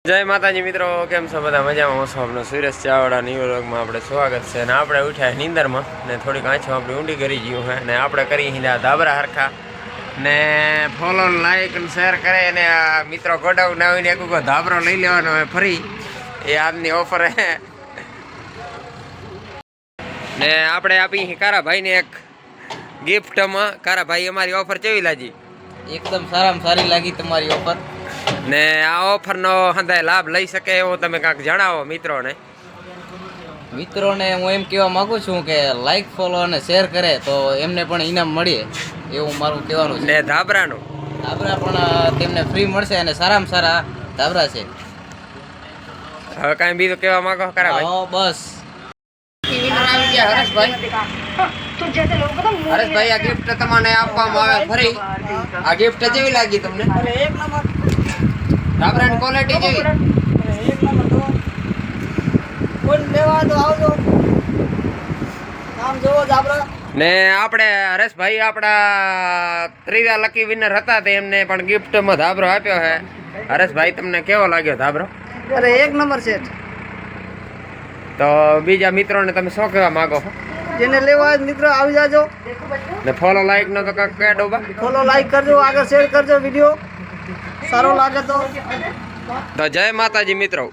જય માતાજી મિત્રો, કેમ છો બધા? મજામાં? હું છું આપનો સુરેશ ચાવડા. ન્યુ વ્લોગમાં આપણે સ્વાગત છે. ને આપણે ઉઠ્યા નીંદરમાં ને થોડીક આંખો આપણી ઊંડી કરી ગયું હે ને આપણે કરી હિંદા ધાબરા હરખા ને ફોલો લાઈક અને શેર કરે ને આ મિત્રો ગોડાઉન આવીને એક ધાબરો લઈ લેવાનો હોય ફરી એ આજની ઓફર હે ને આપણે આપી કારાભાઈને એક ગિફ્ટમાં. કારાભાઈ, અમારી ઓફર કેવી લાગી? એકદમ સારામાં સારી લાગી તમારી ઓફર. ને આ ઓફરનો હંધાય લાભ લઈ શકે એવો તમે કાંઈક જણાવો મિત્રોને. મિત્રોને હું એમ કહેવા માંગુ છું કે લાઈક, ફોલો અને શેર કરે તો એમને પણ ઇનામ મળે એવું મારું કહેવાનું છે. ને ધાબરાનું ધાબરા પણ તેમને ફ્રી મળશે અને સારામાં સારા ધાબરા છે. હવે કાંઈ બીજું કહેવા માંગો કારાભાઈ? હા, બસ. હરેશભાઈ, આ ગિફ્ટ તમને આપવામાં આવે ફરી. આ ગિફ્ટ કેવી લાગી તમને? એક નંબર. ધાબરાની ક્વોલિટી કેવી? એક નંબર. તો કોઈ લેવા તો આવજો. નામ જોવો ધાબરા. ને આપણે હરેશભાઈ આપણા ત્રીજા લકી વિનર હતા તે એમને પણ ગિફ્ટમાં ધાબરો આપ્યો છે. હરેશભાઈ, તમને કેવો લાગ્યો ધાબરો? અરે એક નંબર સેટ. તો બીજા મિત્રોને તમે શું કહેવા માંગો છો? જેને લેવા હોય મિત્રો આવી જાજો. ને ફોલો લાઈક નો તો કાંઈક કહે ડોબા. ફોલો લાઈક કરજો, આગળ શેર કરજો વિડીયો સારો લાગે તો. તો જય માતાજી મિત્રો.